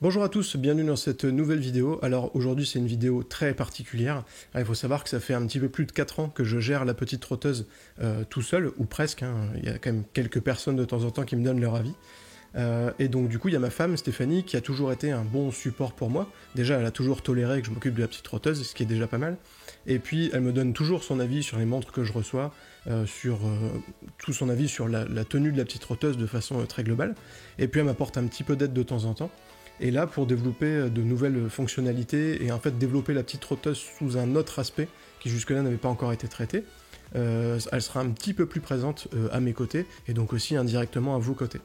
Bonjour à tous, bienvenue dans cette nouvelle vidéo. Alors aujourd'hui c'est une vidéo très particulière. Il faut savoir que ça fait un petit peu plus de 4 ans que je gère la petite trotteuse tout seul, ou presque. Il y a quand même quelques personnes de temps en temps qui me donnent leur avis. Et donc du coup il y a ma femme Stéphanie qui a toujours été un bon support pour moi. Déjà elle a toujours toléré que je m'occupe de la petite trotteuse, ce qui est déjà pas mal. Et puis elle me donne toujours son avis sur les montres que je reçois, tout son avis sur la tenue de la petite trotteuse de façon très globale. Et puis elle m'apporte un petit peu d'aide de temps en temps. Et là, pour développer de nouvelles fonctionnalités et en fait développer la petite trotteuse sous un autre aspect qui jusque-là n'avait pas encore été traité, elle sera un petit peu plus présente à mes côtés et donc aussi indirectement à vos côtés.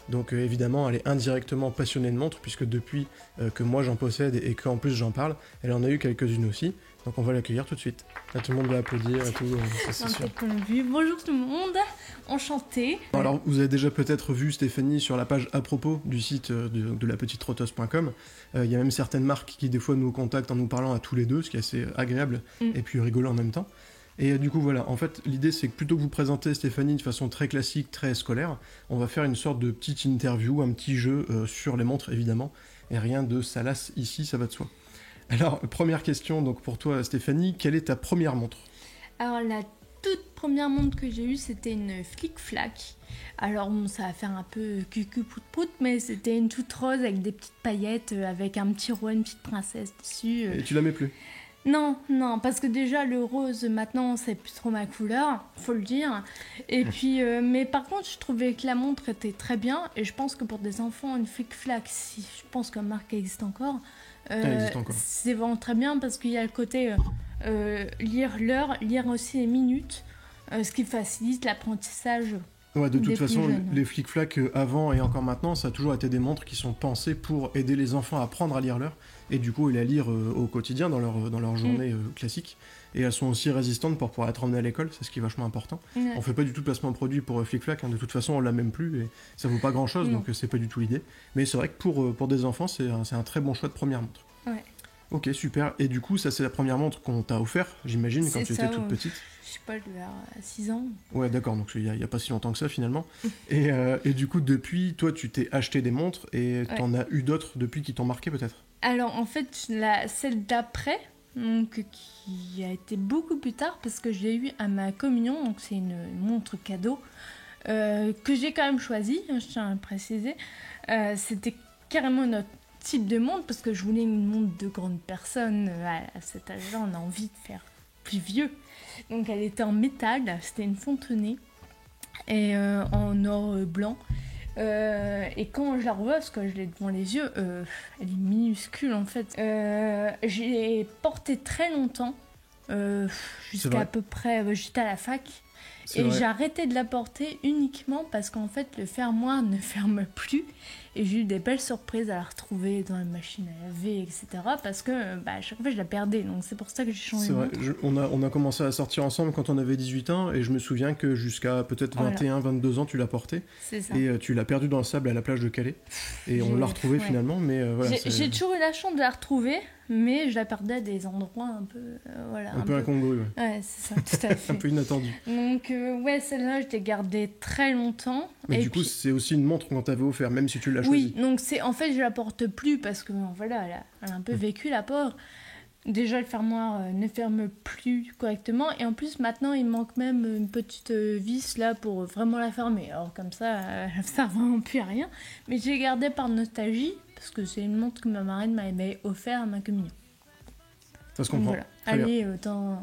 Donc évidemment, elle est indirectement passionnée de montres puisque depuis que moi j'en possède et qu'en plus j'en parle, elle en a eu quelques-unes aussi. Donc on va l'accueillir tout de suite. Là, tout le monde va applaudir et tout, ça c'est sûr. Bonjour tout le monde, enchantée. Alors vous avez déjà peut-être vu Stéphanie sur la page à propos du site de lapetitetrotteuse.com. Il y a même certaines marques qui des fois nous contactent en nous parlant à tous les deux, ce qui est assez agréable et puis rigolo en même temps. Et du coup voilà, en fait l'idée c'est que plutôt que vous présenter Stéphanie de façon très classique, très scolaire, on va faire une sorte de petite interview, un petit jeu sur les montres évidemment, et rien de salace ici, ça va de soi. Alors première question donc pour toi Stéphanie, quelle est ta première montre ? Alors la toute première montre que j'ai eue c'était une Flic-Flac. Alors bon, ça va faire un peu cucu-pout-pout, mais c'était une toute rose avec des petites paillettes, avec un petit roi, une petite princesse dessus. Et tu la mets plus ? Non, parce que déjà le rose maintenant c'est plus trop ma couleur, faut le dire. Et puis, mais par contre je trouvais que la montre était très bien et je pense que pour des enfants une Flic-Flac, si je pense que la marque existe encore, c'est vraiment très bien parce qu'il y a le côté lire l'heure, lire aussi les minutes, ce qui facilite l'apprentissage. Ouais, de toute façon, les Flic-Flac avant et encore maintenant, ça a toujours été des montres qui sont pensées pour aider les enfants à apprendre à lire l'heure et du coup, les lire au quotidien dans leur journée classique. Et elles sont aussi résistantes pour pouvoir être emmenées à l'école, c'est ce qui est vachement important. Ouais. On fait pas du tout de placement de produit pour Flic-Flac, de toute façon on l'a même plus et ça vaut pas grand chose, donc c'est pas du tout l'idée. Mais c'est vrai que pour des enfants, c'est un très bon choix de première montre. Ouais. Ok, super. Et du coup, ça c'est la première montre qu'on t'a offert, j'imagine, quand tu étais toute petite. Je sais pas, je devais avoir 6 ans. Ouais, d'accord, donc il y a pas si longtemps que ça finalement. Et du coup, depuis, toi, tu t'es acheté des montres et t'en as eu d'autres depuis qui t'ont marqué peut-être ? Alors en fait, celle d'après, donc, qui a été beaucoup plus tard parce que je l'ai eu à ma communion, donc c'est une montre cadeau que j'ai quand même choisie, je tiens à le préciser. C'était carrément notre type de montre parce que je voulais une montre de grande personne. À cet âge-là, on a envie de faire plus vieux. Donc elle était en métal, c'était une Fontenay et en or blanc. Et quand je la revois, parce que je l'ai devant les yeux, elle est minuscule en fait. Je l'ai portée très longtemps, jusqu'à à peu près, j'étais à la fac. Et j'ai arrêté de la porter uniquement parce qu'en fait le fermoir ne ferme plus et j'ai eu des belles surprises à la retrouver dans la machine à laver, etc. parce que à chaque fois je la perdais, donc c'est pour ça que j'ai changé de montre. C'est vrai, on a commencé à sortir ensemble quand on avait 18 ans et je me souviens que jusqu'à peut-être 21, 22 ans tu l'as portée. C'est ça. Et tu l'as perdue dans le sable à la plage de Calais et on l'a retrouvée finalement, mais voilà. J'ai toujours eu la chance de la retrouver, mais je la perdais à des endroits un peu un peu incongrus. Ouais, c'est ça, tout à fait. Un peu inattendu. Donc celle-là je l'ai gardée très longtemps. Mais du coup c'est aussi une montre qu'on t'avait offert, même si tu l'as choisie. Oui, donc en fait je la porte plus parce que voilà, elle a un peu vécu la pauvre. Déjà le fermoir ne ferme plus correctement et en plus maintenant il manque même une petite vis là pour vraiment la fermer. Alors comme ça, elle ne sert vraiment plus à rien. Mais j'ai gardé par nostalgie parce que c'est une montre que ma marraine m'avait offert à ma communion. Ça se comprend. Voilà. Elle est dans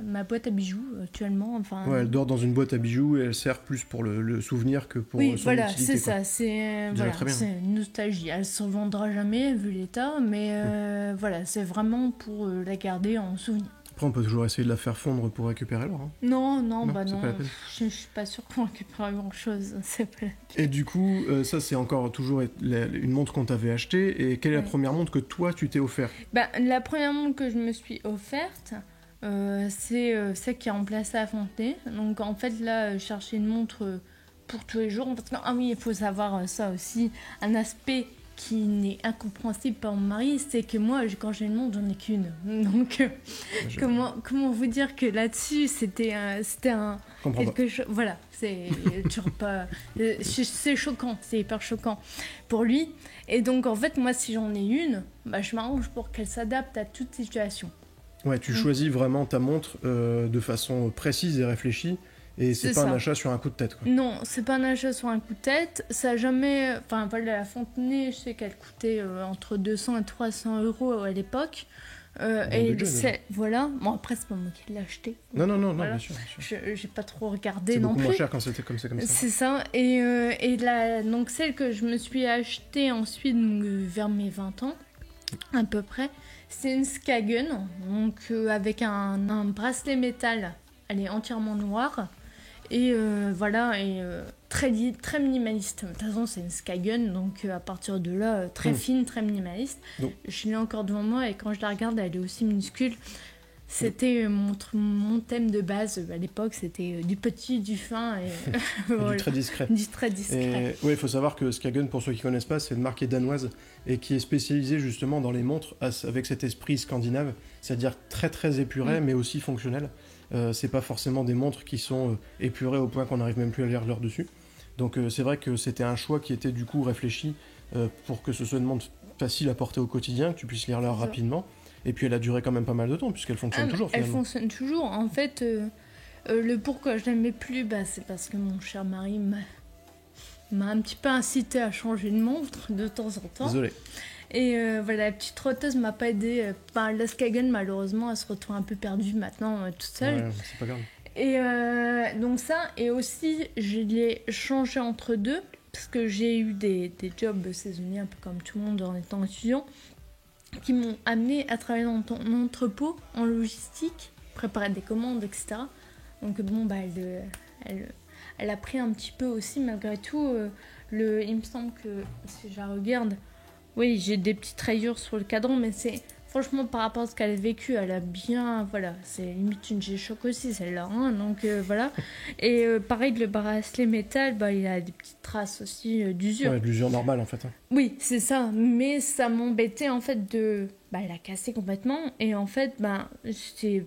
ma boîte à bijoux actuellement. Ouais, elle dort dans une boîte à bijoux et elle sert plus pour le souvenir que pour son utilité. Oui, c'est ça. C'est une nostalgie. Elle ne se vendra jamais vu l'état, mais voilà, c'est vraiment pour la garder en souvenir. Après, on peut toujours essayer de la faire fondre pour récupérer l'or. Non. Je suis pas sûre qu'on récupère grand-chose. C'est pas la peine. Et du coup, ça, c'est encore toujours une montre qu'on t'avait achetée. Et quelle est la première montre que toi, tu t'es offerte ? La première montre que je me suis offerte, c'est celle qui a remplacé la Fontenay. Donc, en fait, là, je cherchais une montre pour tous les jours. Parce que, il faut savoir ça aussi, un aspect qui n'est incompréhensible par mon mari, c'est que moi, quand j'ai une montre, j'en ai qu'une. Donc, comment vous dire que là-dessus, c'était un comprends pas. Voilà, c'est toujours pas... c'est choquant, c'est hyper choquant pour lui. Et donc, en fait, moi, si j'en ai une, bah, je m'arrange pour qu'elle s'adapte à toute situation. Ouais, tu choisis vraiment ta montre de façon précise et réfléchie, et c'est pas un achat sur un coup de tête, quoi. Non, c'est pas un achat sur un coup de tête. Ça a jamais... Enfin, voilà, la Fontenay, je sais qu'elle coûtait entre 200 et 300 € à l'époque. Et budget, voilà. Bon, après, c'est pas moi qui l'ai acheté. Non, voilà. bien sûr. J'ai pas trop regardé c'est non plus. C'est beaucoup moins cher quand c'était comme ça. C'est ça. Et donc, celle que je me suis achetée ensuite, donc, vers mes 20 ans, à peu près, c'est une Skagen, donc avec un bracelet métal. Elle est entièrement noire. Et voilà, et très minimaliste. De toute façon, c'est une Skagen, donc à partir de là, très fine, très minimaliste. Donc. Je l'ai encore devant moi, et quand je la regarde, elle est aussi minuscule. C'était mon thème de base à l'époque, c'était du petit, du fin et voilà. Du très discret. Du très discret. Oui, il faut savoir que Skagen, pour ceux qui ne connaissent pas, c'est une marque danoise et qui est spécialisée justement dans les montres avec cet esprit scandinave, c'est-à-dire très très épuré mais aussi fonctionnel. C'est pas forcément des montres qui sont épurées au point qu'on n'arrive même plus à lire l'heure dessus. Donc c'est vrai que c'était un choix qui était du coup réfléchi pour que ce soit une montre facile à porter au quotidien, que tu puisses lire l'heure rapidement. Et puis elle a duré quand même pas mal de temps, puisqu'elle fonctionne toujours finalement. Elle fonctionne toujours. En fait, le pourquoi je l'aimais plus, c'est parce que mon cher mari m'a un petit peu incité à changer de montre de temps en temps. Désolé. Et voilà, la petite trotteuse m'a pas aidée. La Skagen, malheureusement, elle se retrouve un peu perdue maintenant, toute seule. Ouais, c'est pas grave. Et donc ça, et aussi, je l'ai changé entre deux, parce que j'ai eu des jobs saisonniers, un peu comme tout le monde en étant étudiant, qui m'ont amené à travailler dans mon entrepôt, en logistique, préparer des commandes, etc. Donc bon, elle a pris un petit peu aussi, malgré tout. Il me semble que, si je la regarde, oui, j'ai des petites rayures sur le cadran, mais c'est... Franchement, par rapport à ce qu'elle a vécu, elle a bien... Voilà, c'est limite une G-Shock aussi, celle-là. Hein, donc voilà. Et pareil, le bracelet métal, il a des petites traces aussi d'usure. Ouais, de l'usure normale, en fait. Hein. Oui, c'est ça. Mais ça m'embêtait, en fait, de la casser complètement. Et en fait, j'ai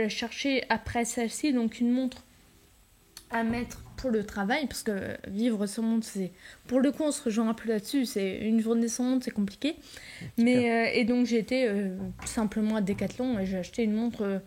cherché après celle-ci, donc une montre à mettre pour le travail, parce que vivre sans montre, c'est... Pour le coup, on se rejoint un peu là-dessus, c'est une journée sans montre, c'est compliqué. Mais, et donc, j'ai été simplement à Decathlon et j'ai acheté une montre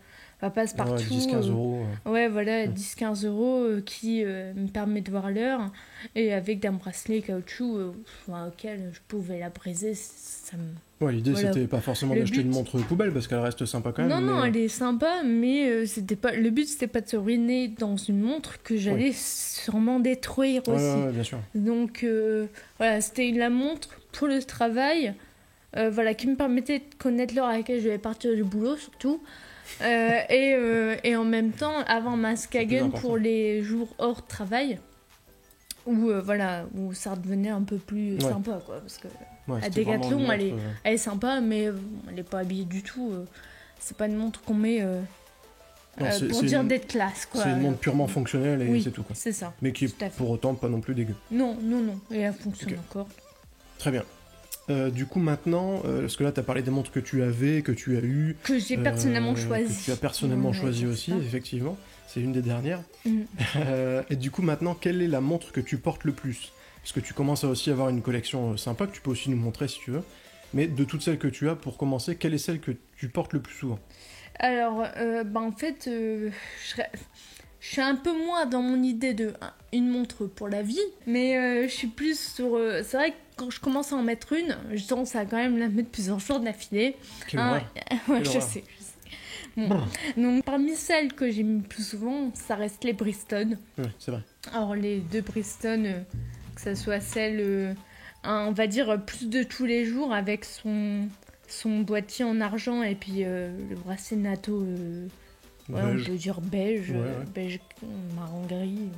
passe-partout. 10-15 €. Ouais, voilà, 10-15 € qui me permet de voir l'heure, et avec un bracelet caoutchouc auquel je pouvais la briser, ça me... Ouais, l'idée c'était pas forcément d'acheter une montre poubelle parce qu'elle reste sympa quand même. Non, elle est sympa, mais c'était pas... le but c'était pas de se ruiner dans une montre que j'allais sûrement détruire aussi. Ouais, bien sûr. Donc voilà, c'était la montre pour le travail, qui me permettait de connaître l'heure à laquelle je devais partir du boulot surtout. Et en même temps, avoir ma Skagen pour les jours hors travail, où ça redevenait un peu plus sympa, quoi, parce que à Decathlon, elle est sympa, mais elle n'est pas habillée du tout. C'est pas une montre qu'on met pour dire d'être classe, quoi. C'est une montre purement fonctionnelle et c'est tout, quoi. C'est ça. Mais qui est pour autant pas non plus dégueu. Non, et elle fonctionne encore. Très bien. Du coup, maintenant, parce que là, tu as parlé des montres que tu avais, que tu as eues. Que j'ai personnellement choisi. Que tu as personnellement choisi aussi, effectivement. C'est une des dernières. Et du coup, maintenant, quelle est la montre que tu portes le plus ? Parce que tu commences à aussi avoir une collection sympa que tu peux aussi nous montrer si tu veux. Mais de toutes celles que tu as, pour commencer, quelle est celle que tu portes le plus souvent ? Alors, en fait, je suis un peu moins dans mon idée de une montre pour la vie, mais je suis plus sur... c'est vrai que quand je commence à en mettre une, je tendance à quand même la mettre plusieurs jours d'affilée. Je sais. Bon. Donc, parmi celles que j'ai mis le plus souvent, ça reste les Bridgestone. Oui, c'est vrai. Alors, les deux Bridgestone, que ce soit celle, on va dire, plus de tous les jours, avec son boîtier en argent et puis le bracelet NATO... on peut dire beige, beige marron gris.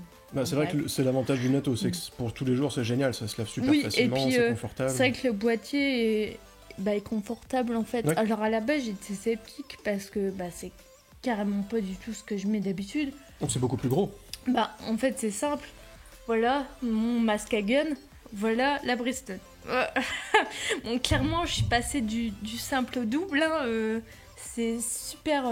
C'est vrai que c'est l'avantage du NATO, c'est que pour tous les jours c'est génial, ça se lave super facilement, et puis, c'est confortable. C'est vrai que le boîtier est confortable en fait. Ouais. Alors à la base j'étais sceptique parce que c'est carrément pas du tout ce que je mets d'habitude. Donc c'est beaucoup plus gros. En fait c'est simple. Voilà ma Skagen, voilà la Bridgestone. Bon, clairement je suis passée du simple au double. C'est super...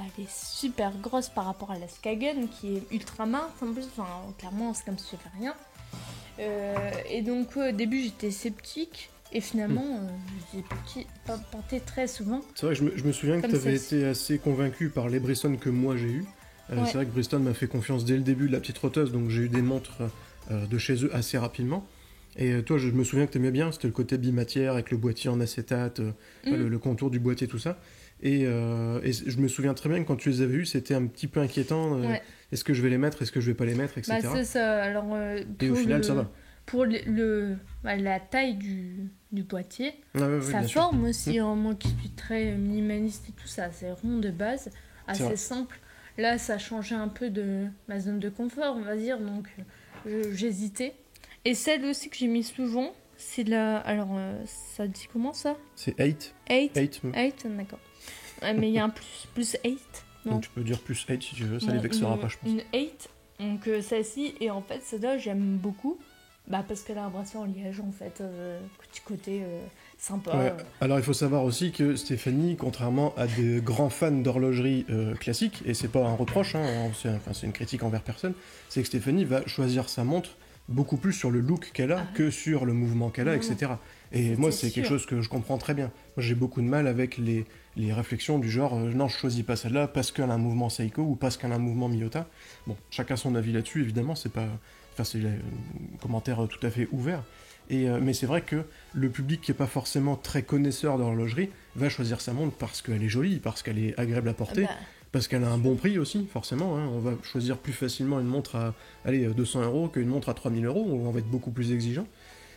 elle est super grosse par rapport à la Skagen qui est ultra mince en plus. Enfin, clairement, c'est comme si je fais rien. Et donc, au début, j'étais sceptique. Et finalement, j'ai porté très souvent. C'est vrai que je me souviens que tu avais été assez convaincu par les Briston que moi j'ai eu. C'est vrai que Briston m'a fait confiance dès le début de la petite trotteuse, donc j'ai eu des montres de chez eux assez rapidement. Et toi, je me souviens que tu aimais bien, c'était le côté bimatière avec le boîtier en acétate, le contour du boîtier, tout ça. Et je me souviens très bien que quand tu les avais eus, c'était un petit peu inquiétant. Est-ce que je vais les mettre, est-ce que je vais pas les mettre, etc. Bah, c'est ça. Alors, et au final, ça va. Pour la taille du boîtier, sa bien forme sûr. aussi, moi qui suis très minimaliste et tout ça, c'est rond de base, assez simple. Là, ça changeait un peu de ma zone de confort, on va dire, donc j'hésitais. Et celle aussi que j'ai mis souvent, c'est la... Alors, ça dit comment ça ? C'est 8. 8, d'accord. Mais il y a un plus 8. Donc tu peux dire plus 8 si tu veux, ça les vexera pas, je pense. Une 8, donc celle-ci, et en fait, celle-là, j'aime beaucoup. Parce qu'elle a un bracelet en liège, en fait, petit côté sympa. Ouais. Alors il faut savoir aussi que Stéphanie, contrairement à des grands fans d'horlogerie classique, et c'est pas un reproche, c'est une critique envers personne, c'est que Stéphanie va choisir sa montre beaucoup plus sur le look qu'elle a que sur le mouvement qu'elle a, etc. Et moi, c'est quelque chose que je comprends très bien. Moi, j'ai beaucoup de mal avec les réflexions du genre non, je choisis pas celle-là parce qu'elle a un mouvement Seiko ou parce qu'elle a un mouvement Miyota. Bon, chacun son avis là-dessus, évidemment, c'est un commentaire tout à fait ouvert. Mais c'est vrai que le public qui n'est pas forcément très connaisseur d'horlogerie va choisir sa montre parce qu'elle est jolie, parce qu'elle est agréable à porter, parce qu'elle a un bon prix aussi, forcément. On va choisir plus facilement une montre à 200 € qu'une montre à 3000 €, où on va être beaucoup plus exigeant.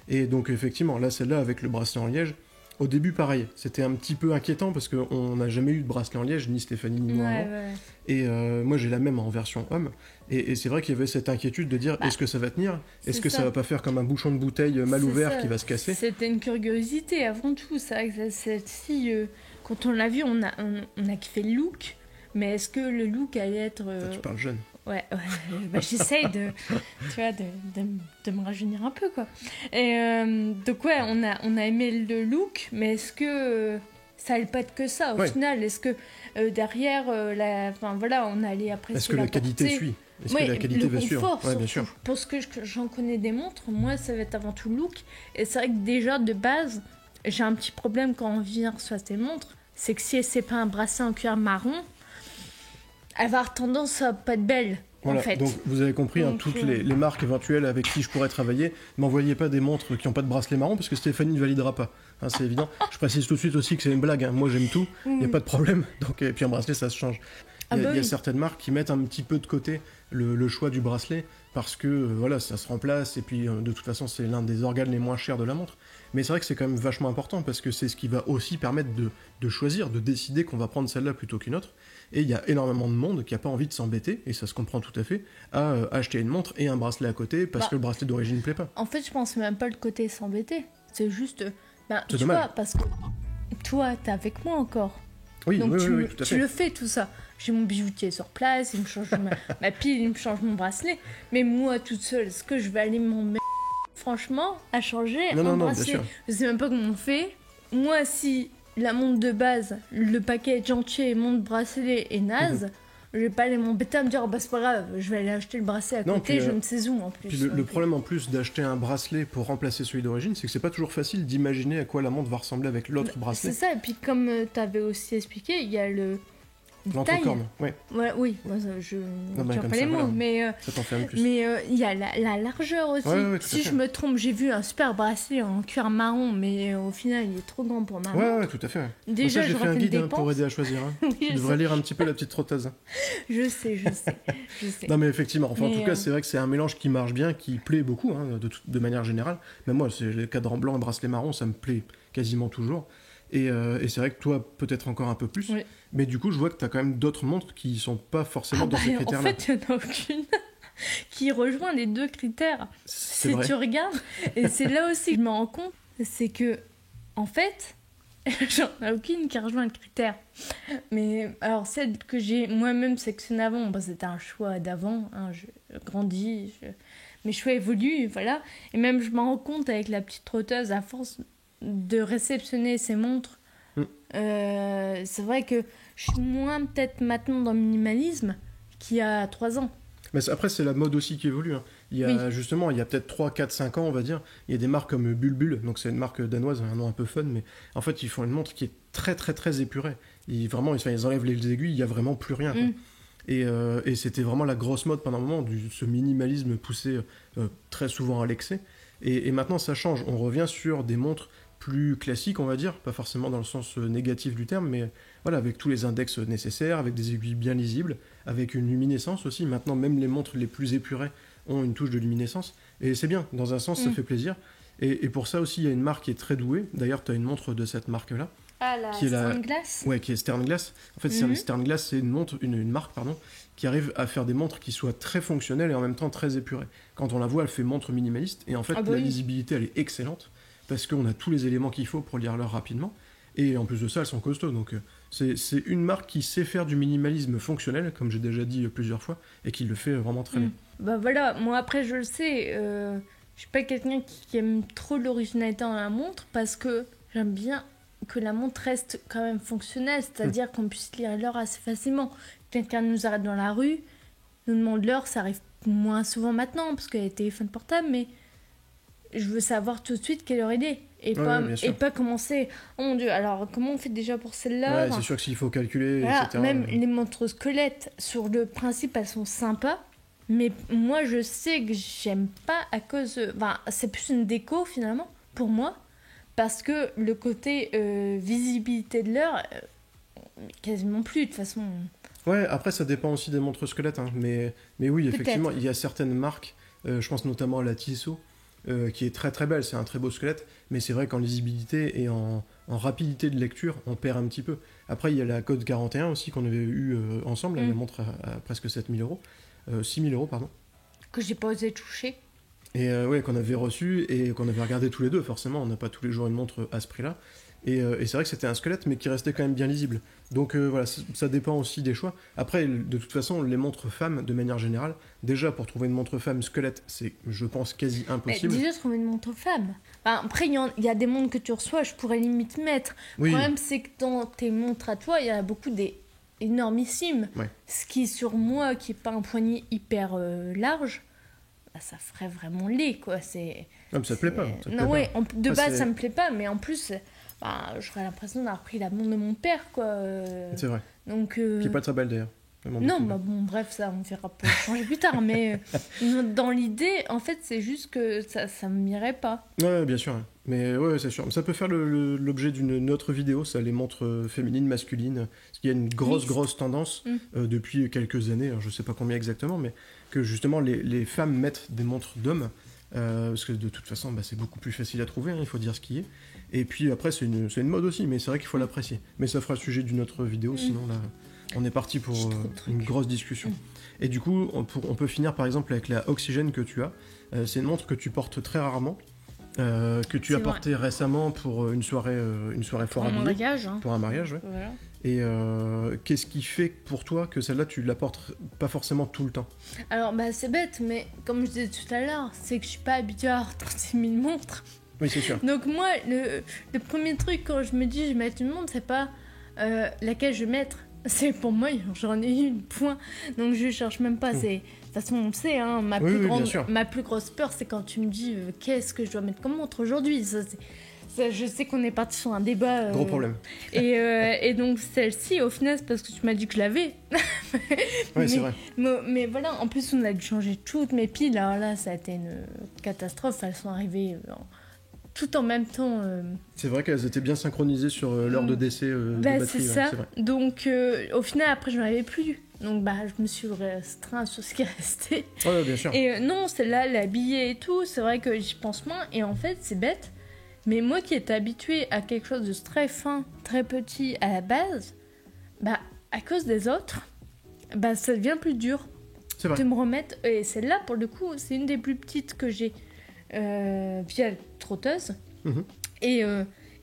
Et donc effectivement, là, celle-là, avec le bracelet en liège, au début, pareil, c'était un petit peu inquiétant parce qu'on n'a jamais eu de bracelet en liège, ni Stéphanie ni moi avant. Et moi, j'ai la même en version homme. Et c'est vrai qu'il y avait cette inquiétude de dire est-ce que ça va tenir ? Est-ce que ça va pas faire comme un bouchon de bouteille mal ouvert qui va se casser ? C'était une curiosité avant tout. C'est vrai que celle-ci, quand on l'a vue, on a kiffé le look. Mais est-ce que le look allait être... Tu parles jeune. Ouais, j'essaye de me rajeunir un peu, quoi. Et donc on a aimé le look, mais est-ce que ça allait pas être que ça au final ? Est-ce que derrière, on allait apprécier est-ce que la qualité suit ? Est-ce que la qualité va suivre ? Ouais, bien sûr. Pour ce que j'en connais des montres, moi, ça va être avant tout le look. Et c'est vrai que déjà, de base, j'ai un petit problème quand on vient reçoit ces montres, c'est que si c'est pas un bracelet en cuir marron, elle va avoir tendance à pas être belle, voilà, en fait. donc vous avez compris, toutes les marques éventuelles avec qui je pourrais travailler, m'envoyez pas des montres qui n'ont pas de bracelet marron, parce que Stéphanie ne validera pas, c'est évident. Je précise tout de suite aussi que c'est une blague, moi j'aime tout, il n'y a pas de problème, et puis un bracelet ça se change. Il y a certaines marques qui mettent un petit peu de côté le choix du bracelet, parce que ça se remplace, et puis de toute façon c'est l'un des organes les moins chers de la montre. Mais c'est vrai que c'est quand même vachement important, parce que c'est ce qui va aussi permettre de choisir, de décider qu'on va prendre celle-là plutôt qu'une autre. Et il y a énormément de monde qui n'a pas envie de s'embêter, et ça se comprend tout à fait, à acheter une montre et un bracelet à côté, parce que le bracelet d'origine ne plaît pas. En fait, je pense même pas le côté s'embêter, c'est juste... c'est dommage. Vois, parce que toi, t'es avec moi encore. Oui, donc oui, tout à fait. Tu le fais, tout ça. J'ai mon bijoutier sur place, il me change ma pile, il me change mon bracelet. Mais moi, toute seule, est-ce que je vais aller franchement, à changer un bracelet ? Je sais même pas comment on fait. Moi, si la montre de base, le package entier, montre bracelet est naze, je vais pas aller m'embêter à me dire c'est pas grave, je vais aller acheter le bracelet à côté, je ne sais où en plus. Puis le problème en plus d'acheter un bracelet pour remplacer celui d'origine, c'est que c'est pas toujours facile d'imaginer à quoi la montre va ressembler avec l'autre bracelet. C'est ça, et puis comme t'avais aussi expliqué, il y a l'entrecorne, oui, moi, je ne tiens pas les mots, mais ça t'en fait un plus. Mais il y a la largeur aussi. Si je me trompe, j'ai vu un super bracelet en cuir marron, mais au final, il est trop grand pour ma montre. Ouais, tout à fait. Déjà, j'ai fait un guide pour aider à choisir. Tu devrais lire un petit peu la petite trotteuse. Je sais. Non, mais effectivement, en tout cas, c'est vrai que c'est un mélange qui marche bien, qui plaît beaucoup, de manière générale. Mais moi, c'est le cadran blanc et bracelet marron, ça me plaît quasiment toujours. Et c'est vrai que toi, peut-être encore un peu plus. Oui. Mais du coup, je vois que tu as quand même d'autres montres qui sont pas forcément dans ces critères-là. En fait, il n'y en a aucune qui rejoint les deux critères. C'est vrai. Tu regardes, et c'est là aussi que je me rends compte, c'est que, en fait, j'en ai aucune qui rejoint le critère. Mais alors, celle que j'ai moi-même sélectionnée avant, c'était un choix d'avant. Je grandis, mes choix évoluent, voilà. Et même, je me rends compte avec la petite trotteuse, à force de réceptionner ces montres, C'est vrai que je suis moins peut-être maintenant dans le minimalisme qu'il y a 3 ans. Mais après, c'est la mode aussi qui évolue. Hein. Justement, il y a peut-être 3, 4, 5 ans, on va dire, il y a des marques comme Bulbul, donc c'est une marque danoise, un nom un peu fun, mais en fait, ils font une montre qui est très, très, très épurée. Ils enlèvent les aiguilles, il n'y a vraiment plus rien. Quoi. Et c'était vraiment la grosse mode pendant un moment, ce minimalisme poussé très souvent à l'excès. Et maintenant, ça change. On revient sur des montres plus classiques, on va dire, pas forcément dans le sens négatif du terme, mais voilà, avec tous les index nécessaires, avec des aiguilles bien lisibles, avec une luminescence aussi. Maintenant, même les montres les plus épurées ont une touche de luminescence. Et c'est bien, dans un sens, ça fait plaisir. Et pour ça aussi, il y a une marque qui est très douée. D'ailleurs, tu as une montre de cette marque-là. Ah, la Sternglass. Ouais, qui est Sternglass. En fait, Sternglass, c'est une marque, qui arrive à faire des montres qui soient très fonctionnelles et en même temps très épurées. Quand on la voit, elle fait montre minimaliste. Et en fait, la lisibilité, elle est excellente parce qu'on a tous les éléments qu'il faut pour lire l'heure rapidement. Et en plus de ça, elles sont costauds. Donc, c'est une marque qui sait faire du minimalisme fonctionnel, comme j'ai déjà dit plusieurs fois, et qui le fait vraiment très bien. Bah voilà, moi après, je le sais, je suis pas quelqu'un qui aime trop l'originalité dans la montre parce que j'aime bien que la montre reste quand même fonctionnelle, c'est-à-dire qu'on puisse lire l'heure assez facilement. Quelqu'un nous arrête dans la rue, nous demande l'heure, ça arrive moins souvent maintenant parce qu'il y a les téléphones portables, mais je veux savoir tout de suite quelle heure il est. Et pas commencer, oh mon Dieu, alors comment on fait déjà pour celle-là? Ouais, c'est sûr que s'il faut calculer, voilà, etc. Même les montres squelettes, sur le principe, elles sont sympas, mais moi je sais que j'aime pas à cause... Enfin, c'est plus une déco finalement, pour moi, parce que le côté visibilité de l'heure, quasiment plus de toute façon. Ouais, après ça dépend aussi des montres squelettes, hein. Mais oui, effectivement, il y a certaines marques, je pense notamment à la Tissot, qui est très très belle, c'est un très beau squelette, mais c'est vrai qu'en lisibilité et en rapidité de lecture, on perd un petit peu. Après, il y a la Code 41 aussi qu'on avait eu ensemble, la montre à presque 7000 euros, 6000 euros, pardon. Que j'ai pas osé toucher. Et ouais, qu'on avait reçu et qu'on avait regardé tous les deux, forcément, on n'a pas tous les jours une montre à ce prix-là. Et c'est vrai que c'était un squelette, mais qui restait quand même bien lisible. Donc voilà, ça dépend aussi des choix. Après, de toute façon, les montres femmes, de manière générale, déjà pour trouver une montre femme squelette, c'est, je pense, quasi impossible. Mais déjà, trouver une montre femme. Enfin, après, il y a des montres que tu reçois, je pourrais limite mettre. Le problème, c'est que dans tes montres à toi, il y en a beaucoup des énormissimes. Ouais. Ce qui, sur moi, qui n'est pas un poignet hyper large, bah, ça ferait vraiment laid, quoi. Non, mais ça te plaît pas. De base, ça me plaît pas, mais en plus... Bah, j'aurais l'impression d'avoir pris la montre de mon père, quoi. C'est vrai. Donc, qui est pas très belle, d'ailleurs. Non, bah bon, bref, ça, on verra pour changer plus tard. Mais dans l'idée, en fait, c'est juste que ça m'irait pas. Ouais, bien sûr. Mais ouais, c'est sûr. Ça peut faire l'objet d'une autre vidéo, ça, les montres féminines, masculines. Parce qu'il y a une grosse tendance depuis quelques années, alors je sais pas combien exactement, mais que justement, les femmes mettent des montres d'hommes. Parce que de toute façon, c'est beaucoup plus facile à trouver, hein, il faut dire ce qui est. Et puis après, c'est une mode aussi, mais c'est vrai qu'il faut l'apprécier. Mais ça fera le sujet d'une autre vidéo, sinon là, on est parti pour une grosse discussion. Et du coup, on peut finir par exemple avec la Oxygène que tu as. C'est une montre que tu portes très rarement, que tu as portée récemment pour une soirée fort habillée. Pour un mariage, ouais. Voilà. Et qu'est-ce qui fait pour toi que celle-là, tu la portes pas forcément tout le temps? Alors, c'est bête, mais comme je disais tout à l'heure, c'est que je suis pas habituée à avoir 36 000 montres. Oui, c'est sûr. Donc moi, le premier truc quand je me dis je vais mettre une montre, c'est pas laquelle je vais mettre. C'est pour moi, j'en ai une, point. Donc je cherche même pas. De toute façon, on le sait, hein, ma plus grosse peur, c'est quand tu me dis qu'est-ce que je dois mettre comme montre aujourd'hui. Je sais qu'on est parti sur un débat. Gros problème. Et donc celle-ci, au final, c'est parce que tu m'as dit que je l'avais. Oui, c'est vrai. Mais voilà, en plus, on a dû changer toutes mes piles. Alors là, ça a été une catastrophe. Elles sont arrivées tout en même temps. C'est vrai qu'elles étaient bien synchronisées sur l'heure de décès de batterie. C'est ça. C'est vrai. Donc, au final, après, je n'en avais plus. Donc, je me suis restreint sur ce qui restait. Ouais, bien sûr. Et non, celle-là, l'habiller et tout, c'est vrai que j'y pense moins. Et en fait, c'est bête. Mais moi qui étais habituée à quelque chose de très fin, très petit à la base, à cause des autres, ça devient plus dur de me remettre. Et celle-là, pour le coup, c'est une des plus petites que j'ai via la trotteuse. Et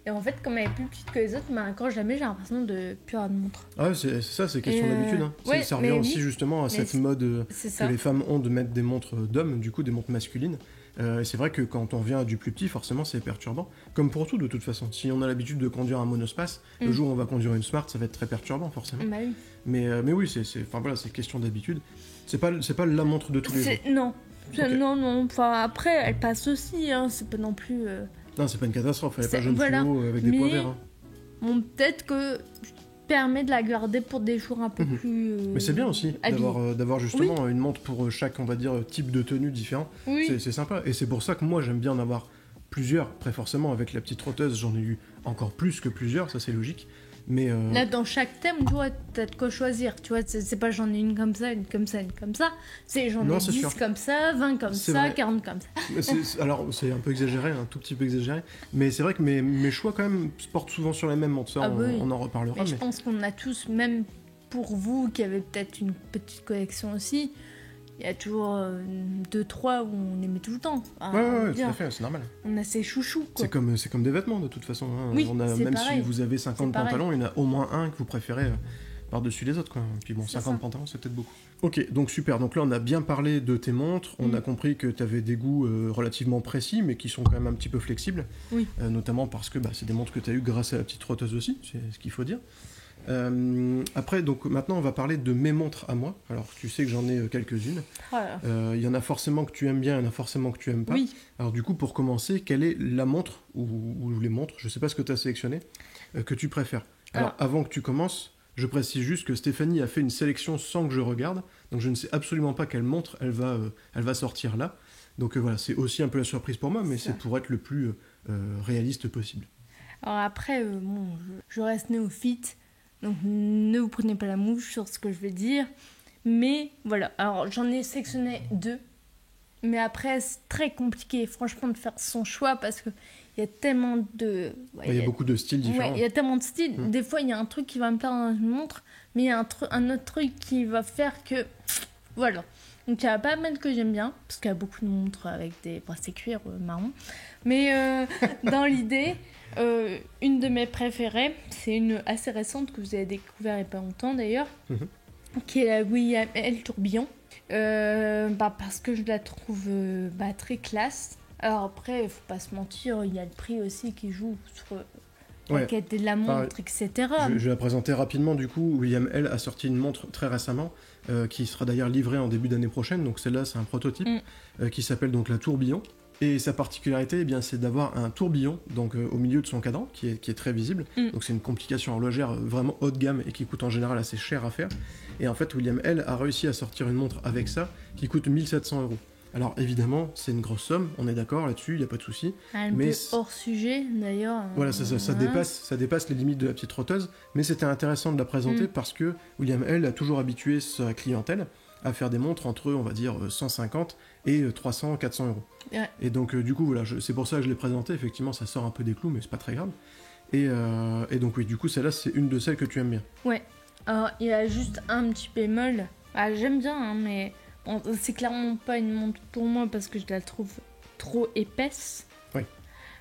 Et en fait, comme elle est plus petite que les autres, bah, quand je la mets, j'ai l'impression de plus avoir de montre. Ah ouais, c'est ça, c'est question d'habitude. Hein. Ouais, ça revient aussi justement à cette mode que les femmes ont de mettre des montres d'hommes, du coup des montres masculines. Et c'est vrai que quand on vient du plus petit, forcément c'est perturbant. Comme pour tout de toute façon. Si on a l'habitude de conduire un monospace, le jour où on va conduire une Smart, ça va être très perturbant forcément. Bah oui. Mais oui, c'est question d'habitude. C'est pas la montre de tous les jours. Non. Okay. Non. Enfin, après, elle passe aussi. Hein. C'est pas non plus... Non, c'est pas une catastrophe. Elle est pas jaune fluo avec des poids verts. Hein. Bon, peut-être que permet de la garder pour des jours un peu plus mais c'est bien aussi d'avoir justement une montre pour chaque, on va dire, type de tenue différent. Oui. C'est sympa. Et c'est pour ça que moi, j'aime bien en avoir plusieurs. Très forcément, avec la petite trotteuse, j'en ai eu encore plus que plusieurs, ça c'est logique. Mais là, dans chaque thème, tu vois, t'as de quoi choisir. Tu vois, c'est pas j'en ai une comme ça, une comme ça, une comme ça. C'est j'en ai 10 sûr. Comme ça, 20 comme ça, vrai. 40 comme ça. Alors, c'est un peu exagéré, un tout petit peu exagéré. Mais c'est vrai que mes choix, quand même, se portent souvent sur les mêmes montres. Ça, on en reparlera. Mais je pense qu'on a tous, même pour vous qui avez peut-être une petite collection aussi, il y a toujours 2-3 où on les met tout le temps. Ouais, tout à fait, c'est normal. On a ses chouchous, quoi. C'est comme des vêtements, de toute façon. Hein. Oui, même pareil. si vous avez 50 pantalons, il y en a au moins un que vous préférez par-dessus les autres, quoi. Puis bon, 50 pantalons, c'est peut-être beaucoup. Ok, donc super. Donc là, on a bien parlé de tes montres. On a compris que tu avais des goûts relativement précis, mais qui sont quand même un petit peu flexibles. Oui. Notamment parce que c'est des montres que tu as eues grâce à la petite trotteuse aussi, c'est ce qu'il faut dire. Après, donc maintenant on va parler de mes montres à moi. Alors tu sais que j'en ai quelques-unes. Il y en a forcément que tu aimes bien, il y en a forcément que tu aimes pas. Oui. Alors du coup, pour commencer, quelle est la montre ou les montres, je sais pas ce que tu as sélectionné, que tu préfères. Alors avant que tu commences, je précise juste que Stéphanie a fait une sélection sans que je regarde, donc je ne sais absolument pas quelle montre elle va sortir là. Donc voilà, c'est aussi un peu la surprise pour moi, mais c'est pour être le plus réaliste possible. Alors après, je reste néophyte. Donc ne vous prenez pas la mouche sur ce que je vais dire. Mais voilà, alors j'en ai sélectionné 2. Mais après c'est très compliqué franchement de faire son choix parce qu'il y a tellement de... il y a beaucoup de styles différents. Il y a tellement de styles. Des fois il y a un truc qui va me plaire dans une montre, mais il y a un autre truc qui va faire que... Voilà. Donc il y a pas mal que j'aime bien, parce qu'il y a beaucoup de montres avec des bracelets cuir marron. Mais dans l'idée... une de mes préférées, c'est une assez récente que vous avez découvert il n'y a pas longtemps d'ailleurs, qui est la William L Tourbillon, parce que je la trouve très classe. Alors après, il faut pas se mentir, il y a le prix aussi qui joue sur la qualité de la montre, etc. Je vais la présenter rapidement du coup. William L a sorti une montre très récemment, qui sera d'ailleurs livrée en début d'année prochaine, donc celle-là c'est un prototype, qui s'appelle donc la Tourbillon. Et sa particularité, c'est d'avoir un tourbillon donc, au milieu de son cadran, qui est très visible. Donc c'est une complication horlogère vraiment haut de gamme et qui coûte en général assez cher à faire. Et en fait, William L a réussi à sortir une montre avec ça, qui coûte 1700 €. Alors évidemment, c'est une grosse somme, on est d'accord là-dessus, il n'y a pas de souci. Un peu hors sujet d'ailleurs. Voilà, ça dépasse les limites de la petite trotteuse, mais c'était intéressant de la présenter parce que William L a toujours habitué sa clientèle à faire des montres entre, on va dire, 150 et 300, 400 €. Ouais. Et donc, du coup, voilà, c'est pour ça que je l'ai présenté. Effectivement, ça sort un peu des clous, mais c'est pas très grave. Et donc, oui, du coup, celle-là, c'est une de celles que tu aimes bien. Ouais. Alors, il y a juste un petit bémol. J'aime bien, hein, mais bon, c'est clairement pas une montre pour moi parce que je la trouve trop épaisse. Oui.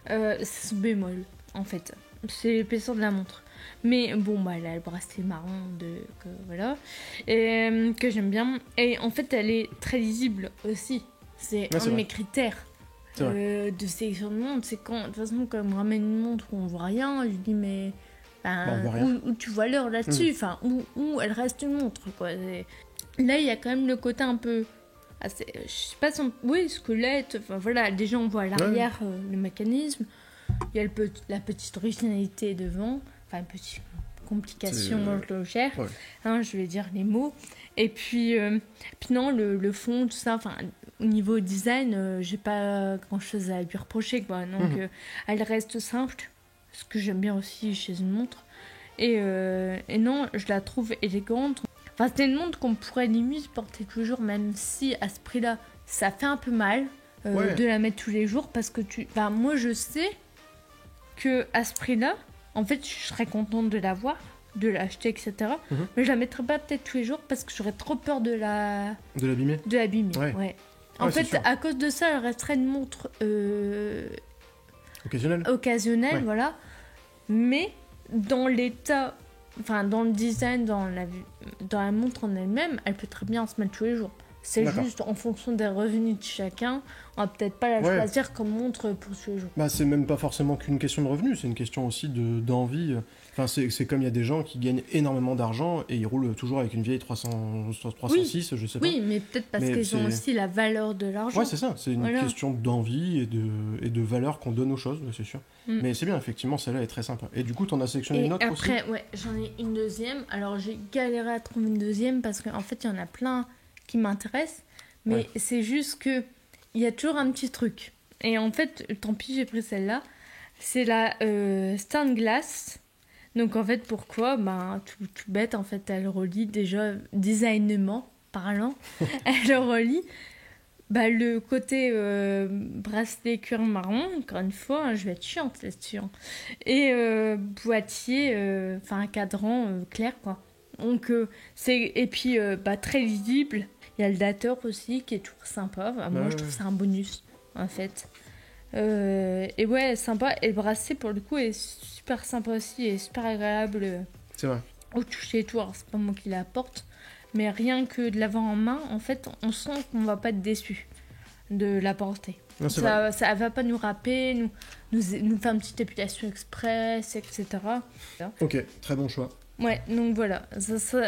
C'est ce bémol, en fait. C'est l'épaisseur de la montre. Mais bon, elle a le bracelet marron voilà, et que j'aime bien. Et en fait, elle est très lisible aussi. C'est un de mes critères de sélection de montre. C'est quand, de toute façon, quand on me ramène une montre où on voit rien, je dis mais où tu vois l'heure là-dessus, enfin où elle reste une montre, quoi. Là, il y a quand même le côté un peu assez, je sais pas, squelette. Enfin voilà, déjà on voit à l'arrière le mécanisme. Il y a la petite originalité devant. Enfin, une petite complication horlogère, je vais dire les mots. Et puis non, le fond, tout ça, au niveau design, j'ai pas grand-chose à lui reprocher, quoi. Donc, elle reste simple, ce que j'aime bien aussi chez une montre. Et non, je la trouve élégante. Enfin, c'est une montre qu'on pourrait limite porter tous les jours, même si à ce prix-là, ça fait un peu mal de la mettre tous les jours, parce que moi, je sais que à ce prix-là, en fait, je serais contente de l'avoir, de l'acheter, etc. Mais je la mettrais pas peut-être tous les jours parce que j'aurais trop peur de l'abîmer. De l'abîmer, ouais. En fait, à cause de ça, elle resterait une montre occasionnelle, voilà. Mais dans l'état, enfin dans le design, dans la montre en elle-même, elle peut très bien se mettre tous les jours. C'est D'accord. juste en fonction des revenus de chacun, on va peut-être pas la Ouais. choisir comme montre pour tous les jours. Bah, c'est même pas forcément qu'une question de revenus, c'est une question aussi d'envie. Enfin, c'est comme il y a des gens qui gagnent énormément d'argent et ils roulent toujours avec une vieille 306, je sais pas. Oui, mais peut-être parce Mais qu'ils ont c'est- aussi la valeur de l'argent. Ouais, c'est ça, c'est une Voilà. question d'envie et de valeur qu'on donne aux choses, c'est sûr. Mm. Mais c'est bien, effectivement, celle-là est très sympa. Et du coup, t'en as sélectionné Et une autre aussi? après, ouais, j'en ai une deuxième. Alors j'ai galéré à trouver une deuxième parce qu'en fait, il y en a plein qui m'intéressent. Mais Ouais. c'est juste que il y a toujours un petit truc. Et en fait, tant pis, j'ai pris celle-là. C'est la Stained Glass. Donc en fait, pourquoi? Ben, tout bête, en fait, elle relie déjà, designement parlant, elle relie le côté bracelet cuir marron, encore une fois, hein, je vais être chiante là-dessus. Hein. Et boîtier, enfin un cadran clair, quoi. Donc, et puis très lisible. Il y a le dateur aussi qui est toujours sympa. Moi, je trouve ça un bonus, en fait. Et ouais, sympa. Et le bracelet, pour le coup, est super sympa aussi et super agréable C'est vrai. au toucher et tout. Alors, c'est pas moi qui la porte, mais rien que de l'avoir en main, en fait, on sent qu'on va pas être déçu de la porter. Non, c'est vrai. Ça va pas nous râper, nous faire une petite épilation express, etc. Ok, très bon choix. Ouais, donc voilà.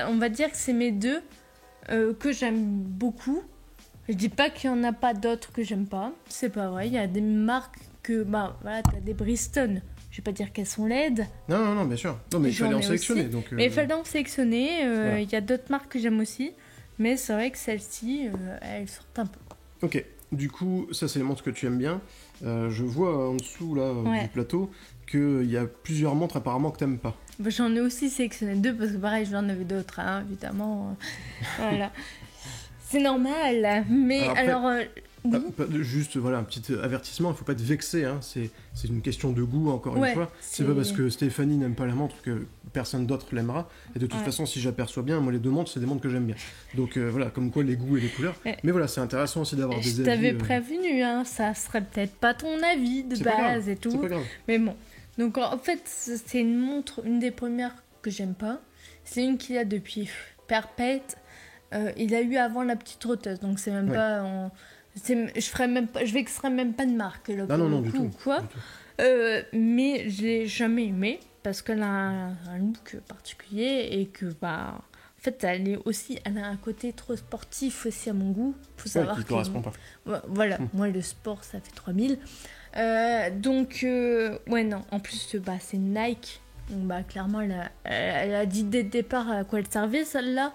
On va dire que c'est mes deux que j'aime beaucoup. Je dis pas qu'il y en a pas d'autres que j'aime pas. C'est pas vrai. Il y a des marques que, voilà, t'as des Bridgestone. Je vais pas dire qu'elles sont laides. Non, bien sûr. Non, mais il J'en fallait en ai sélectionner. aussi. Donc, Mais il fallait en sélectionner. Voilà. Il y a d'autres marques que j'aime aussi. Mais c'est vrai que celles-ci, elles sortent un peu. Ok, du coup, ça c'est les montres que tu aimes bien. Je vois en dessous là, Ouais. du plateau qu'il y a plusieurs montres apparemment que t'aimes pas. J'en ai aussi sélectionné deux parce que pareil, j'en avais d'autres, hein, évidemment. Voilà. C'est normal. Mais Alors après, alors, oui. Juste voilà, un petit avertissement, il faut pas être vexé, hein. C'est une question de goût encore Ouais, une fois. C'est pas parce que Stéphanie n'aime pas la montre que personne d'autre l'aimera. Et de toute façon, si j'aperçois bien, moi les deux montres, c'est des montres que j'aime bien. Donc voilà, comme quoi les goûts et les couleurs. Ouais. Mais voilà, c'est intéressant aussi d'avoir des Je avis. t'avais prévenu, hein, ça serait peut-être pas ton avis de C'est pas grave, base et tout. C'est pas grave. Mais bon. Donc en fait, c'est une montre, une des premières que j'aime pas. C'est une qu'il a depuis perpète. Il a eu avant la petite trotteuse, donc c'est même Ouais. pas. Je vexerai même pas de marque là, pour Non, le du coup, tout. ou quoi. Du tout. Mais je l'ai jamais aimée parce qu'elle a un look particulier et que en fait elle a un côté trop sportif aussi à mon goût. Faut savoir qui que correspond pas. voilà, moi le sport ça fait 3000. Donc ouais non, en plus c'est Nike. Donc clairement elle a dit dès le départ à quoi elle servait celle-là.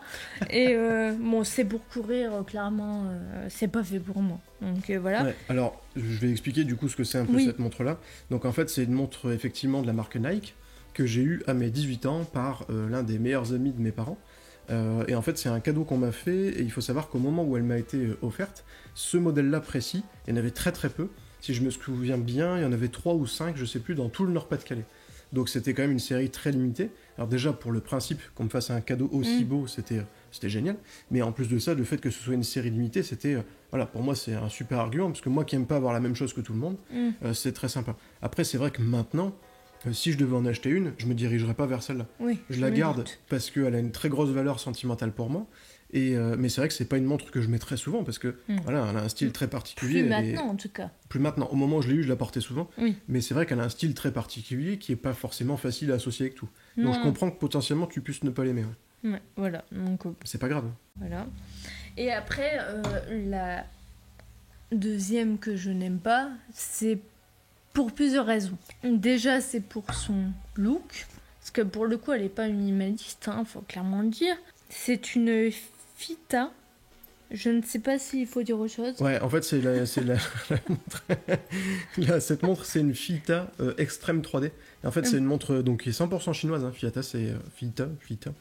Et bon c'est pour courir, clairement c'est pas fait pour moi. Donc voilà. Ouais, alors, je vais expliquer du coup ce que c'est un peu Oui. cette montre-là. Donc en fait, c'est une montre effectivement de la marque Nike que j'ai eue à mes 18 ans par l'un des meilleurs amis de mes parents. Et en fait, c'est un cadeau qu'on m'a fait et il faut savoir qu'au moment où elle m'a été offerte, ce modèle-là précis, il y en avait très très peu. Si je me souviens bien, il y en avait 3 ou 5, je sais plus, dans tout le Nord-Pas-de-Calais. Donc c'était quand même une série très limitée. Alors déjà, pour le principe qu'on me fasse un cadeau aussi beau, c'était génial. Mais en plus de ça, le fait que ce soit une série limitée, c'était... voilà, pour moi, c'est un super argument, parce que moi qui aime pas avoir la même chose que tout le monde, c'est très sympa. Après, c'est vrai que maintenant, si je devais en acheter une, je me dirigerais pas vers celle-là. Oui, Je la garde parce qu'elle a une très grosse valeur sentimentale pour moi. Mais c'est vrai que c'est pas une montre que je mets très souvent, parce que voilà, elle a un style très particulier. Plus maintenant en tout cas. Plus maintenant. Au moment où je l'ai eu, je la portais souvent. Oui. Mais c'est vrai qu'elle a un style très particulier qui est pas forcément facile à associer avec tout. Donc Non. je comprends que potentiellement tu puisses ne pas l'aimer. Ouais. Ouais, voilà. Donc C'est pas grave. voilà. Et après, la deuxième que je n'aime pas, c'est pour plusieurs raisons. Déjà, c'est pour son look. Parce que pour le coup, elle n'est pas minimaliste, faut clairement le dire. C'est une Fita. Je ne sais pas s'il faut dire autre chose. Ouais, en fait, c'est la montre. Cette montre, c'est une Fita Extreme 3D. Et en fait, c'est une montre donc, qui est 100% chinoise. Hein. Fita, c'est Fita,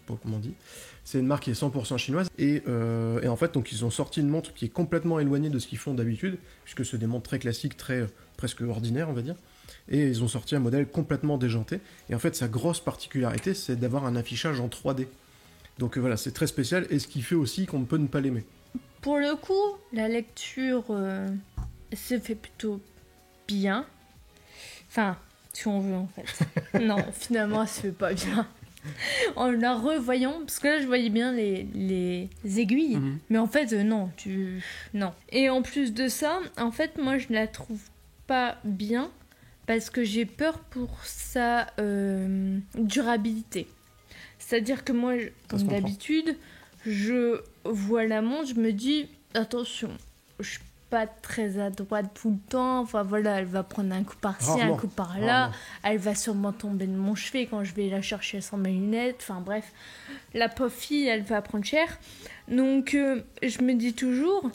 pour comment on dit. C'est une marque qui est 100% chinoise. Et en fait, donc, ils ont sorti une montre qui est complètement éloignée de ce qu'ils font d'habitude, puisque c'est des montres très classiques, très presque ordinaires, on va dire. Et ils ont sorti un modèle complètement déjanté. Et en fait, sa grosse particularité, c'est d'avoir un affichage en 3D. Donc voilà, c'est très spécial. Et ce qui fait aussi qu'on ne peut ne pas l'aimer. Pour le coup, la lecture se fait plutôt bien. Enfin, si on veut en fait. Non, finalement, elle se fait pas bien. En la revoyant, parce que là je voyais bien les aiguilles, mais en fait non, non. Et en plus de ça, en fait moi je la trouve pas bien parce que j'ai peur pour sa durabilité. C'est-à-dire que moi, comme d'habitude, je vois la montre, je me dis attention, je suis pas très à droite tout le temps, enfin voilà, elle va prendre un coup par-ci, un coup par-là, elle va sûrement tomber de mon chevet quand je vais la chercher sans mes lunettes, enfin bref, la pauvre fille, elle va prendre cher. Donc je me dis toujours,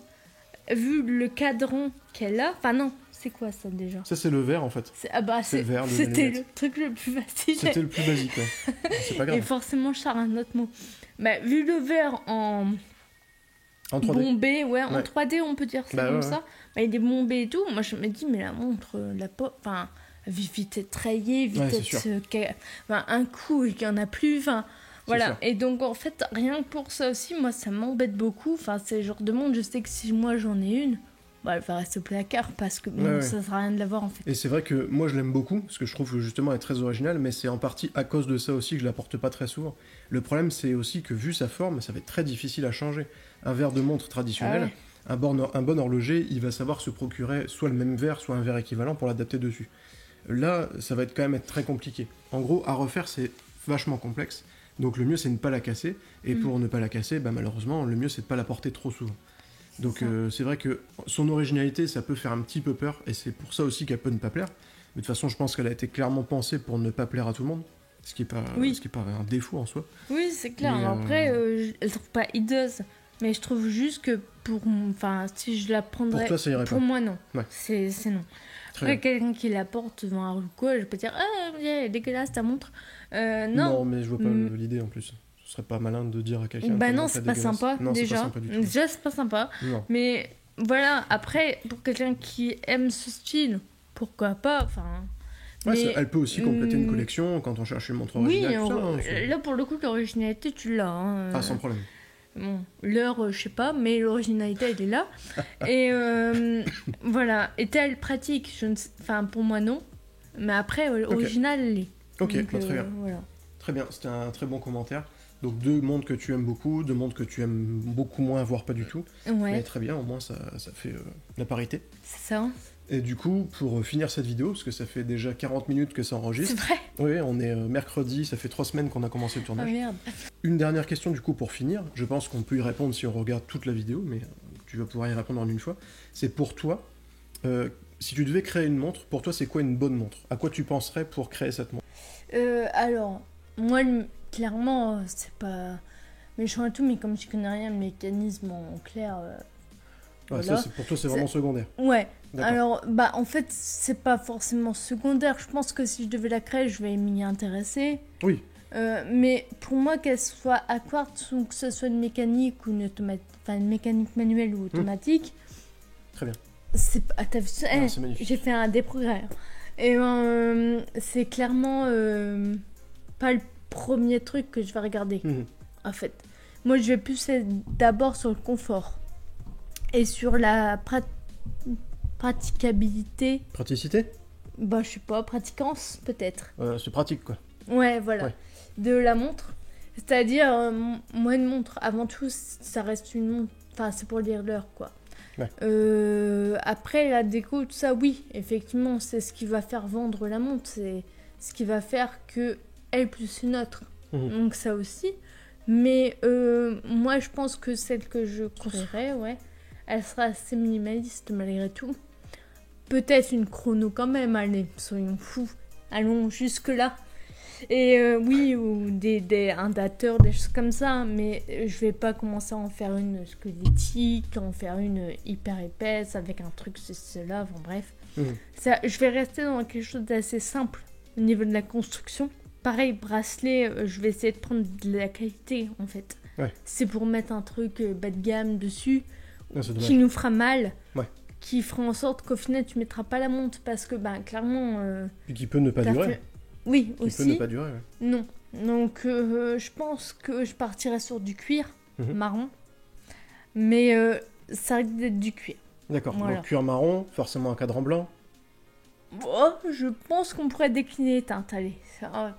vu le cadran qu'elle a, enfin non, c'est quoi ça déjà? Ça c'est le vert en fait. C'est le vert, c'était le truc le plus facile. C'était le plus basique, ouais. C'est pas grave. Et forcément je sors un autre mot. Bah, vu le vert en 3D. Bombé, ouais, en 3D on peut dire ça comme ça. Bah, il est bombé et tout. Moi je me dis, mais la montre, enfin, vite être trahie, vite être un coup et qu'il n'y en a plus. Enfin, voilà. Et donc en fait, rien que pour ça aussi, moi ça m'embête beaucoup. Enfin, c'est le genre de montre, je sais que si moi j'en ai une, elle va rester au placard parce que ça sert à rien de l'avoir en fait. Et c'est vrai que moi je l'aime beaucoup parce que je trouve que justement elle est très originale, mais c'est en partie à cause de ça aussi que je la porte pas très souvent. Le problème c'est aussi que vu sa forme, ça va être très difficile à changer. Un verre de montre traditionnel, un bon horloger, il va savoir se procurer soit le même verre, soit un verre équivalent pour l'adapter dessus. Là, ça va être quand même très compliqué. En gros, à refaire c'est vachement complexe. Donc le mieux c'est de ne pas la casser, et pour ne pas la casser, malheureusement, le mieux c'est de ne pas la porter trop souvent. Donc c'est vrai que son originalité, ça peut faire un petit peu peur, et c'est pour ça aussi qu'elle peut ne pas plaire. Mais de toute façon, je pense qu'elle a été clairement pensée pour ne pas plaire à tout le monde, ce qui est pas un défaut en soi. Oui, c'est clair. Mais après, je trouve pas hideuse, mais je trouve juste que si je la prendrais... Pour toi, ça irait pas. Pour moi, non. Ouais. C'est non. Après, quelqu'un qui la porte devant un rue quoi, je peux dire « Ah, elle est dégueulasse ta montre ». Non. Non, mais je vois pas l'idée en plus. Ce serait pas malin de dire à quelqu'un... Bah non, c'est pas sympa, non, déjà. C'est pas sympa du tout. Déjà, c'est pas sympa. Non. Mais voilà, après, pour quelqu'un qui aime ce style, pourquoi pas, enfin... Ouais, elle peut aussi compléter une collection quand on cherche une montre originale. Oui, là, pour le coup, l'originalité, tu l'as. Hein. Sans problème. Bon, l'heure, je sais pas, mais l'originalité, elle est là. Et voilà. Est-elle pratique? Enfin, pour moi, non. Mais après, l'original, elle est. Ok, donc, très bien. Voilà. Très bien, c'était un très bon commentaire. Donc 2 montres que tu aimes beaucoup, 2 montres que tu aimes beaucoup moins, voire pas du tout. Ouais. Mais très bien, au moins ça fait la parité. C'est ça. Et du coup, pour finir cette vidéo, parce que ça fait déjà 40 minutes que ça enregistre. C'est vrai. Oui, on est mercredi, ça fait 3 semaines qu'on a commencé le tournage. Oh merde. Une dernière question du coup pour finir, je pense qu'on peut y répondre si on regarde toute la vidéo, mais tu vas pouvoir y répondre en une fois. C'est pour toi, si tu devais créer une montre, pour toi c'est quoi une bonne montre? À quoi tu penserais pour créer cette montre? Alors, moi clairement, c'est pas méchant et tout, mais comme je connais rien de mécanisme en clair... voilà. Ça, pour toi, c'est vraiment secondaire. Ouais. Alors, en fait, c'est pas forcément secondaire. Je pense que si je devais la créer, je vais m'y intéresser. Oui. Mais pour moi, qu'elle soit à quartz ou que ce soit une mécanique ou une mécanique manuelle ou automatique. Très bien. T'as vu ça? C'est magnifique. J'ai fait des progrès. Et c'est clairement pas le premier truc que je vais regarder. En fait, moi, je vais plus être d'abord sur le confort. Et sur la praticabilité. Praticité? Je sais pas, pratiquance peut-être. C'est pratique quoi. Ouais, voilà. Ouais. De la montre. C'est-à-dire, moi une montre, avant tout, ça reste une montre. Enfin, c'est pour lire l'heure quoi. Ouais. Après, la déco, tout ça, oui, effectivement, c'est ce qui va faire vendre la montre. C'est ce qui va faire que elle plus une autre. Donc ça aussi. Mais moi, je pense que celle que je construirais, elle sera assez minimaliste malgré tout. Peut-être une chrono quand même, allez, soyons fous. Allons jusque-là. Et oui, ou un dateur, des choses comme ça. Mais je vais pas commencer à en faire une squelettique, en faire une hyper épaisse avec un truc, cela, enfin bref. Ça, je vais rester dans quelque chose d'assez simple au niveau de la construction. Pareil, bracelet, je vais essayer de prendre de la qualité en fait. Ouais. C'est pour mettre un truc bas de gamme dessus. Qui nous fera mal, qui fera en sorte qu'au final tu mettras pas la montre parce que clairement et qui peut ne pas durer. Oui, qui aussi. Peut ne pas durer. Ouais. Non, donc je pense que je partirai sur du cuir marron, mais ça risque d'être du cuir. D'accord. Voilà. Donc cuir marron, forcément un cadran blanc. Oh, je pense qu'on pourrait décliner les teintes, allez.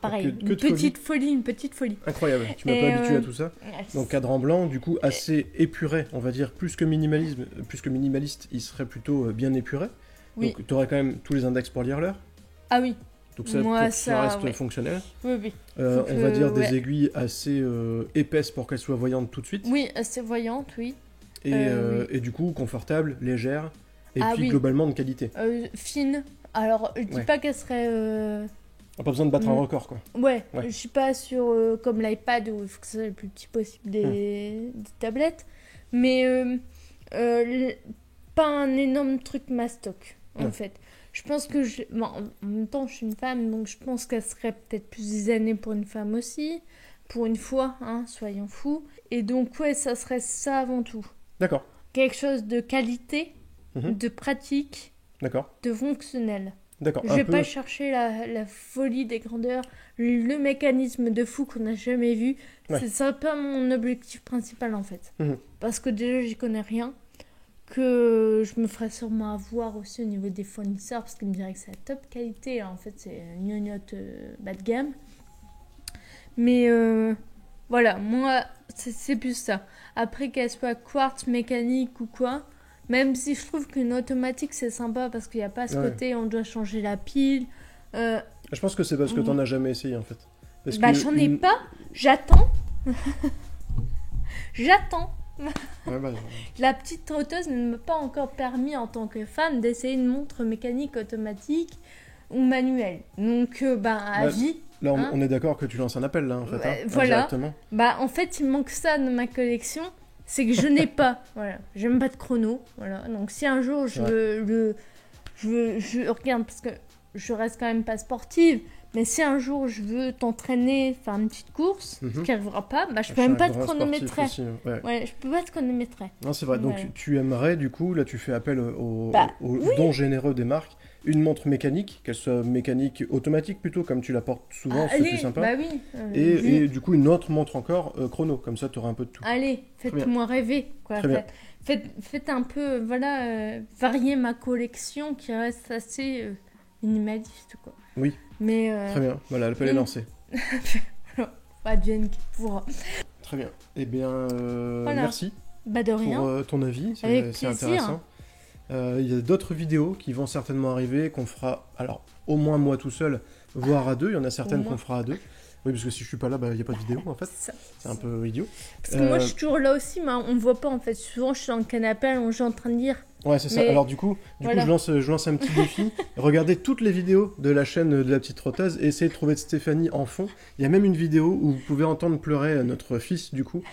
Pareil, Que de folie. Une petite folie. Incroyable, tu m'as Et, pas habitué à tout ça. Donc cadran blanc, du coup assez épuré, on va dire, plus que minimaliste, il serait plutôt bien épuré. Oui. Donc tu aurais quand même tous les index pour lire l'heure. Ah oui. Donc ça, Moi, pour que ça reste ouais. fonctionnel. Oui. On va dire des ouais. aiguilles assez épaisses pour qu'elles soient voyantes tout de suite. Oui, assez voyante, oui. Et, oui. et du coup, confortable, légère, et Ah puis oui. globalement de qualité. Fine. Alors, je dis Ouais. pas qu'elle serait... On n'a pas besoin de battre un record, quoi. Ouais, Ouais. je suis pas sur comme l'iPad où il faut que ce soit le plus petit possible des tablettes. Mais pas un énorme truc mastoc, en fait. Je pense que bon, en même temps, je suis une femme, donc je pense qu'elle serait peut-être plus designées pour une femme aussi. Pour une fois, hein, soyons fous. Et donc, ouais, ça serait ça avant tout. D'accord. Quelque chose de qualité, Mhm. de pratique, D'accord. de fonctionnel. D'accord. Je vais pas chercher la folie des grandeurs, le mécanisme de fou qu'on n'a jamais vu. Ouais. C'est ça pas mon objectif principal en fait. Mhm. Parce que déjà j'y connais rien. Que je me ferais sûrement avoir aussi au niveau des fournisseurs parce qu'ils me diraient que c'est la top qualité. En fait, c'est une gnognotte bas de gamme. Mais voilà, moi c'est plus ça. Après qu'elle soit quartz, mécanique ou quoi. Même si je trouve qu'une automatique c'est sympa parce qu'il n'y a pas ce côté on doit changer la pile. Je pense que c'est parce que t'en as jamais essayé en fait. Parce Bah que j'en ai pas, j'attends. J'attends. Ouais, bah, La petite trotteuse ne m'a pas encore permis en tant que femme d'essayer une montre mécanique automatique ou manuelle. Donc avis. Là, hein. on est d'accord que tu lances un appel là en fait. Ouais, hein, voilà. indirectement. Bah en fait il manque ça dans ma collection. C'est que je n'ai pas, voilà, j'aime pas de chrono, voilà. Donc si un jour je regarde parce que je reste quand même pas sportive, mais si un jour je veux t'entraîner, faire une petite course, ce qui arrivera pas, bah je peux même pas te chronométrer. Ouais, je peux pas te chronométrer. Non, c'est vrai. Donc Ouais. tu aimerais du coup, là tu fais appel aux oui. dons généreux des marques, une montre mécanique, qu'elle soit mécanique automatique plutôt, comme tu la portes souvent, c'est Allez, plus sympa. bah oui. Et du coup une autre montre encore chrono, comme ça tu auras un peu de tout. Allez, faites-moi rêver, quoi. Très bien. Faites un peu, varier ma collection qui reste assez minimaliste, quoi. Oui. Mais Très bien, voilà, l'appel est lancé. Advienne qui pourra. Très bien. Eh bien, Voilà. merci Bah de rien. pour ton avis, Avec c'est plaisir. intéressant. Il y a d'autres vidéos qui vont certainement arriver, qu'on fera, alors au moins moi tout seul, voire à deux. Il y en a certaines qu'on fera à deux. Oui, parce que si je suis pas là, il n'y a pas de vidéo en fait. C'est un peu idiot. Parce que moi je suis toujours là aussi, mais on me voit pas en fait. Souvent je suis dans le canapé, je suis en train de lire. Ouais, c'est ça. Mais Alors du coup, je lance un petit défi. Regardez toutes les vidéos de la chaîne de la petite trotteuse et essayez de trouver Stéphanie en fond. Il y a même une vidéo où vous pouvez entendre pleurer notre fils, du coup,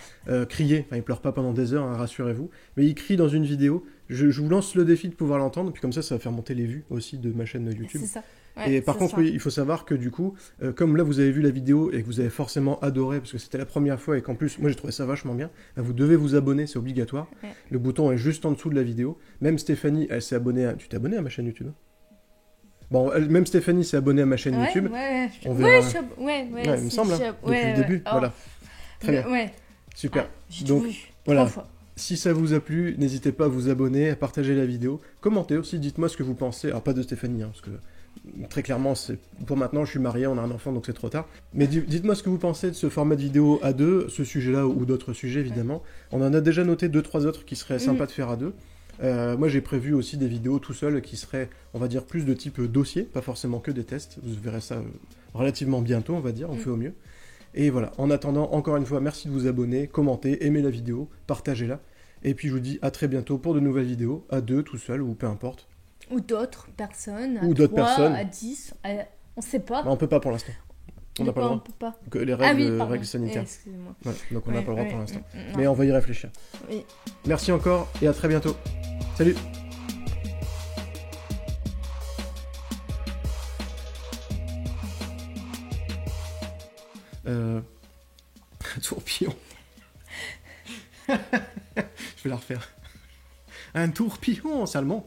crier. Enfin, il pleure pas pendant des heures, hein, rassurez-vous. Mais il crie dans une vidéo. Je vous lance le défi de pouvoir l'entendre. Puis comme ça va faire monter les vues aussi de ma chaîne YouTube. C'est ça. Ouais, et par contre, oui, il faut savoir que du coup, comme là vous avez vu la vidéo et que vous avez forcément adoré, parce que c'était la première fois et qu'en plus, moi j'ai trouvé ça vachement bien, vous devez vous abonner, c'est obligatoire. Ouais. Le bouton est juste en dessous de la vidéo. Même Stéphanie, elle s'est abonnée à... Tu t'es abonné à ma chaîne YouTube? Bon, même Stéphanie s'est abonnée à ma chaîne YouTube. Ouais, On verra. il me semble, hein, depuis le début. Voilà. Très bien. Ouais. Super. J'ai Donc, tout vu. voilà. 3 fois. Si ça vous a plu, n'hésitez pas à vous abonner, à partager la vidéo, commentez aussi, dites-moi ce que vous pensez. Alors pas de Stéphanie, hein, parce que très clairement, pour maintenant, je suis marié, on a un enfant, donc c'est trop tard. Mais dites-moi ce que vous pensez de ce format de vidéo à deux, ce sujet-là ou d'autres sujets, évidemment. On en a déjà noté 2-3 autres qui seraient sympas de faire à deux. Moi, j'ai prévu aussi des vidéos tout seul qui seraient, on va dire, plus de type dossier, pas forcément que des tests. Vous verrez ça relativement bientôt, on va dire, on fait au mieux. Et voilà, en attendant, encore une fois, merci de vous abonner, commentez, aimez la vidéo, partagez-la. Et puis je vous dis à très bientôt pour de nouvelles vidéos, à deux, tout seul, ou peu importe. Ou d'autres personnes. Ou d'autres personnes. À 10. On sait pas. Mais on peut pas pour l'instant. On n'a pas le droit. On peut pas. Que les règles sanitaires. Excusez-moi. Ouais, donc on n'a pas le droit pour l'instant. Non. Mais on va y réfléchir. Oui. Merci encore et à très bientôt. Salut. Tourpillon. Je vais la refaire. Un tourpillon, c'est allemand.